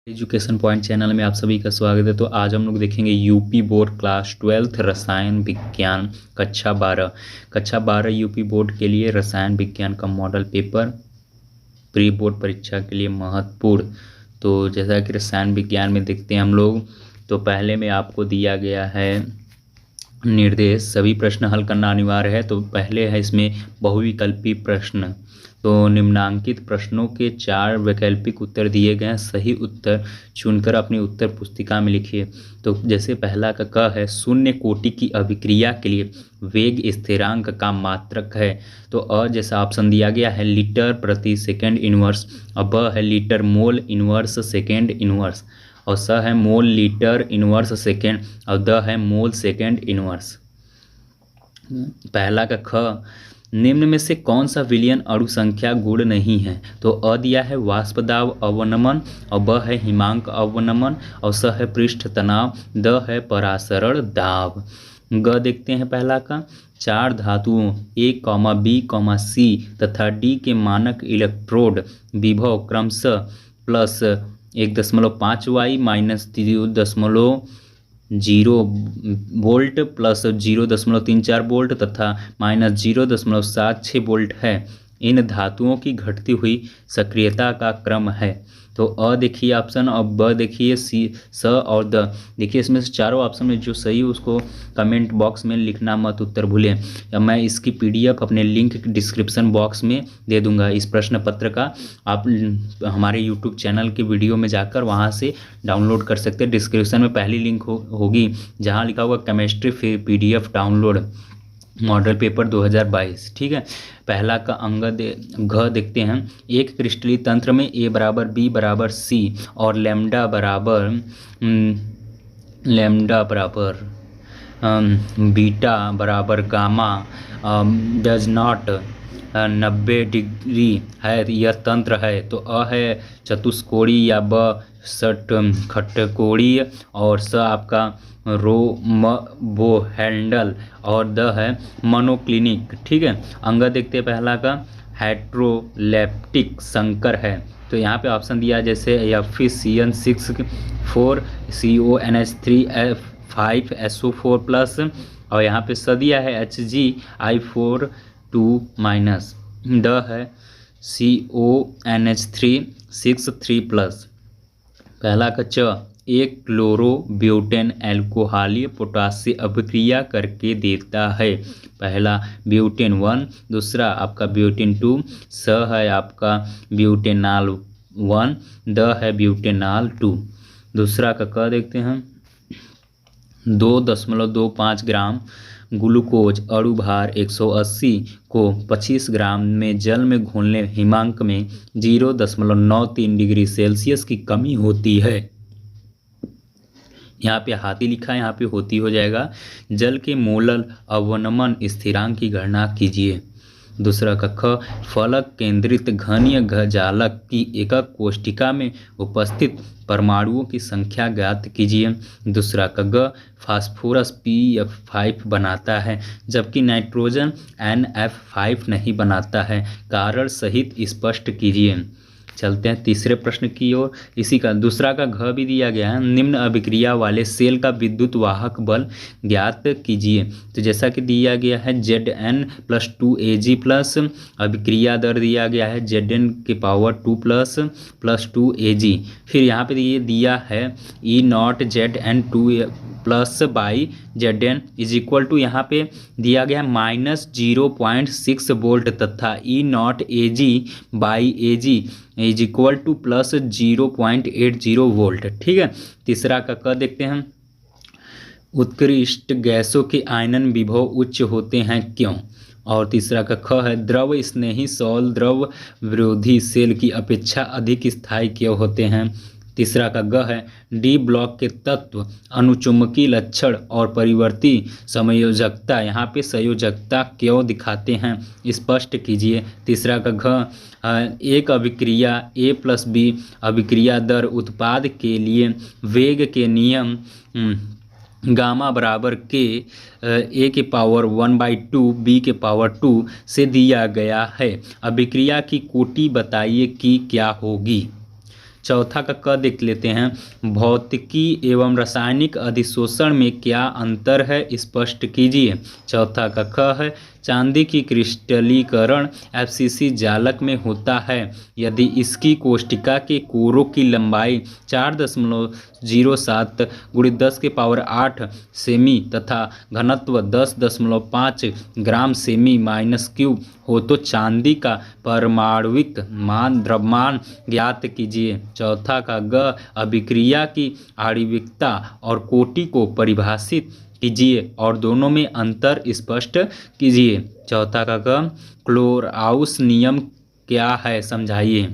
Education point channel में आप सभी का स्वागत है। तो आज हम लोग देखेंगे यूपी बोर्ड क्लास 12 रसायन विज्ञान कक्षा 12 यूपी बोर्ड के लिए रसायन विज्ञान का मॉडल पेपर प्री बोर्ड परीक्षा के लिए महत्वपूर्ण। तो जैसा कि रसायन विज्ञान में देखते हैं हम लोग, तो पहले में आपको दिया गया है निर्देश, सभी प्रश्न हल करना अनिवार्य है। तो पहले है इसमें बहुविकल्पी प्रश्न। तो निम्नांकित प्रश्नों के 4 वैकल्पिक उत्तर दिए गए हैं, सही उत्तर चुनकर अपनी उत्तर पुस्तिका में लिखिए। तो जैसे पहला का क है, शून्य कोटि की अभिक्रिया के लिए वेग स्थिरांक का मात्रक है। तो अ जैसा ऑप्शन दिया गया है लीटर प्रति सेकेंड इनवर्स, और ब है litre mole inverse second inverse, और स है मोल लीटर इनवर्स सेकेंड, और द है मोल सेकेंड इनवर्स। पहला का ख, निम्न में से कौन सा विलयन अणु संख्या गुण नहीं है। तो अ दिया है वाष्प दाब अवनमन, और ब है हिमांक अवनमन, और स है पृष्ठ तनाव, द है परासरण दाब। ग देखते हैं पहला का, 4 धातुओं A, B, C तथा D के मानक इलेक्ट्रोड विभव क्रमशः प्लस 1.5 वाई माइनस 0.0 वोल्ट प्लस 0.34 वोल्ट तथा माइनस 0.76 वोल्ट है। इन धातुओं की घटती हुई सक्रियता का क्रम है। तो अ देखिए ऑप्शन, और ब देखिए, सी, स और द देखिए। इसमें से चारों ऑप्शन में जो सही उसको कमेंट बॉक्स में लिखना मत उत्तर भूलें। या मैं इसकी PDF अपने लिंक डिस्क्रिप्शन बॉक्स में दे दूंगा। इस प्रश्न पत्र का आप हमारे YouTube चैनल के वीडियो में जाकर वहां से डाउनलोड कर सकते हैं। डिस्क्रिप्शन में पहली लिंक होगी जहां लिखा होगा chemistry PDF download model paper 2022। ठीक है। पहला का अंग घ देखते हैं, एक क्रिस्टलीय तंत्र में A बराबर B बराबर C और लैम्डा बराबर बीटा बराबर गामा डज नॉट 90 डिग्री है, यह तंत्र है। तो अ है चतुष्कोणीय, या ब षटकोणीय, और स आपका रोम्बोहेड्रल, और द है मोनोक्लिनिक। ठीक है। अंग देखते हैं पहला का, हाइड्रोलैप्टिक संकर है। तो यहाँ पे ऑप्शन दिया जैसे Fe(CN6 4 CONH3 SO4 प्लस, और यहाँ पे स दिया है HgI4 2 माइनस, द है CONH3 6 3 प्लस। पहला का च, एक क्लोरो ब्यूटेन एल्कोहलीय पोटाश से अभिक्रिया करके देता है। पहला ब्यूटेन 1, दूसरा आपका ब्यूटेन 2, स है आपका ब्यूटेनॉल 1, द है ब्यूटेनॉल 2। दूसरा का क देखते हैं, 2.25 ग्राम ग्लूकोज अणु भार 180 को 25 ग्राम में जल में घोलने हिमांक में 0.93 डिग्री सेल्सियस की कमी होती है। यहाँ पे हाथी लिखा है, यहाँ पे होती हो जाएगा। जल के मोलल अवनमन स्थिरांक की गणना कीजिए। दूसरा का ख, फलक केंद्रित घनीय जालक की एकक कोष्ठिका में उपस्थित परमाणुओं की संख्या ज्ञात कीजिए। दूसरा का ग, फास्फोरस PF5 बनाता है जबकि नाइट्रोजन NF5 नहीं बनाता है, कारण सहित स्पष्ट कीजिए। चलते हैं तीसरे प्रश्न की ओर। इसी का दूसरा का घ भी दिया गया है, निम्न अभिक्रिया वाले सेल का विद्युत वाहक बल ज्ञात कीजिए। तो जैसा कि दिया गया है Zn+2Ag प्लस, अभिक्रिया दर दिया गया है Zn⁻2 प्लस 2Ag। फिर यहाँ पे ये दिया है E0Zn2 plus by Zn is equal to, यहाँ पे दिया गया है -0.6 वोल्ट तथा E0Ag by Ag is equal to plus 0.80 volt. ठीक है। तीसरा का क देखते हैं, उत्कृष्ट गैसों के आयनन विभव उच्च होते हैं क्यों। और तीसरा का ख है, द्रव स्नेही सौल द्रव विरोधी सेल की अपेक्षा अधिक स्थायी क्यों होते हैं। तीसरा का ग है, डी ब्लॉक के तत्व अनुचुंबकीय लक्षण और परिवर्ती संयोजकता, यहाँ पे संयोजकता क्यों दिखाते हैं, स्पष्ट कीजिए। तीसरा का घ, एक अभिक्रिया A+B अभिक्रिया दर उत्पाद के लिए वेग के नियम गामा बराबर के A⁻1/2 B⁻2 से दिया गया है। अभिक्रिया की कोटि बताइए कि क्या होगी। चौथा का क देख लेते हैं। भौतिकी एवं रासायनिक अधिशोषण में क्या अंतर है, स्पष्ट कीजिए। चौथा का ख है, चांदी की क्रिस्टलीकरण एफसीसी जालक में होता है यदि इसकी कोष्ठिका के कोरों की लंबाई 4.07 × 10⁸ सेमी तथा घनत्व 10.5 ग्राम सेमी माइनस क्यूब हो तो चांदी का परमाणुविक मान द्रव्यमान ज्ञात कीजिए। चौथा का ग, अभिक्रिया की आणविकता और कोटि को परिभाषित कीजिए और दोनों में अंतर स्पष्ट कीजिए। चौथा का ग, क्लोराउस नियम क्या है, समझाइए।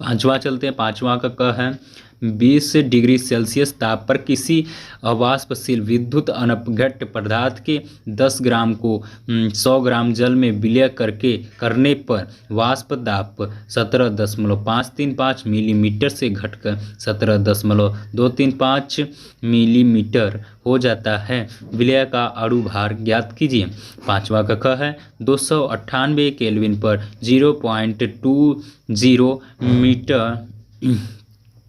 पांचवा चलते हैं। पांचवा का क है, 20 डिग्री सेल्सियस ताप पर किसी अवाष्पशील विद्युत अनपघट्य पदार्थ के 10 ग्राम को 100 ग्राम जल में विलय करने पर वाष्प दाब 17.535 मिलीमीटर से घटकर 17.235 मिलीमीटर हो जाता है। विलय का अणु भार ज्ञात कीजिए। पांचवा का ख है, 298 केल्विन पर 0.20 मीटर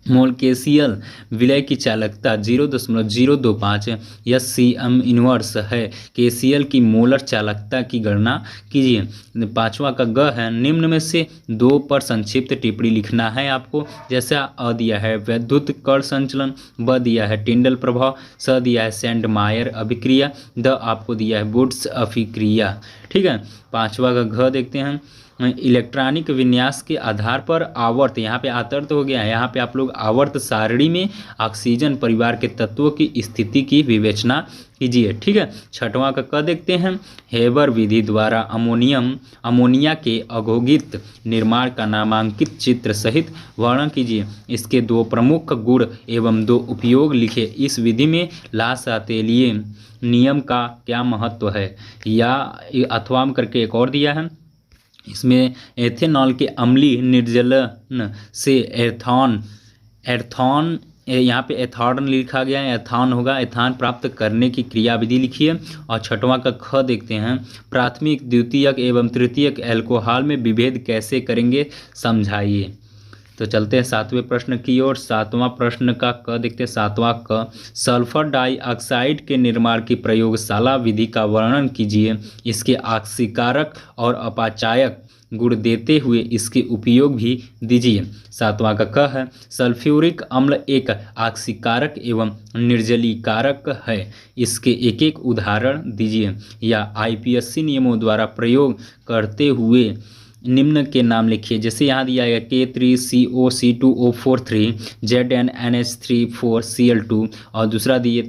मोल केसीएल विलय की चालकता 0.025 SCM इनवर्स है। केसीएल की मोलर चालकता की गणना कीजिए। पांचवा का ग है, निम्न में से 2 पर संक्षिप्त टिप्पणी लिखना है आपको। जैसे अ दिया है वैद्युत कण संचलन, ब दिया है टिंडल प्रभाव, स दिया है सैंडमायर अभिक्रिया, द आपको दिया है वुड्स अभिक्रिया। ठीक है। पांचवा का घ देखते हैं। इलेक्ट्रॉनिक विन्यास के आधार पर आवर्त, यहाँ पे आतर्त हो गया है, यहाँ पे आप लोग आवर्त सारणी में ऑक्सीजन परिवार के तत्वों की स्थिति की विवेचना कीजिए। ठीक है। छठवां का क देखते हैं। हेबर विधि द्वारा अमोनिया के अघोषित निर्माण का नामांकित चित्र सहित वर्णन कीजिए। इसके 2 प्रमुख गुण एवं 2 उपयोग लिखे। इस विधि में लासातेलिए नियम का क्या महत्व है, या अथवा करके एक और दिया है। इसमें एथेनॉल के अम्लीय निर्जलन से एथॉन यहाँ पे एथॉन लिखा गया है, एथॉन होगा, एथान प्राप्त करने की क्रियाविधि लिखिए। और छठवां का ख देखते हैं। प्राथमिक, द्वितीयक एवं तृतीयक अल्कोहल में विभेद कैसे करेंगे, समझाइए। तो चलते हैं 7वें प्रश्न की ओर। 7वां प्रश्न का क देखते हैं। 7वां क, सल्फर डाइऑक्साइड के निर्माण की प्रयोगशाला विधि का वर्णन कीजिए। इसके ऑक्सीकारक और अपाचायक गुण देते हुए इसके उपयोग भी दीजिए। 7वां का क है, सल्फ्यूरिक अम्ल एक ऑक्सीकारक एवं निर्जलीकारक है। इसके एक एक उदाहरण दीजिए या आईपीएससी नियमों द्वारा प्रयोग करते हुए निम्न के नाम लिखिए। जैसे यहाँ दिया गया K3COC2O43 ZnNH3 4Cl2 और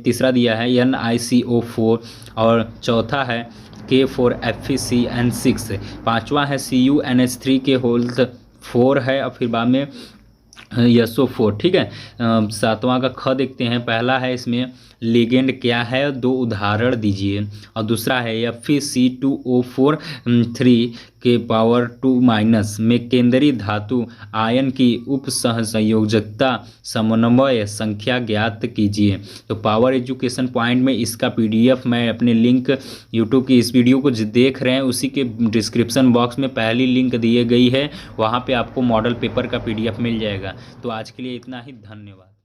तीसरा दिया है NiCO4 और चौथा है K4FeCN6। पांचवा है CuNH3 के होल 4 है और फिर बाद में SO4। ठीक है। 7वां का ख देखते हैं। पहला है इसमें लिगेंड क्या है, 2 उदाहरण दीजिए। और दूसरा है FeC2O4 के पावर 2- में केंद्रीय धातु आयन की उपसहसंयोजकता समन्वय संख्या ज्ञात कीजिए। तो पावर एजुकेशन पॉइंट में इसका PDF मैं अपने लिंक यूट्यूब की इस वीडियो को देख रहे हैं उसी के डिस्क्रिप्शन बॉक्स में पहली लिंक दी गई है, वहाँ पे आपको मॉडल पेपर का PDF मिल जाएगा। तो आज के लिए इतना ही, धन्यवाद।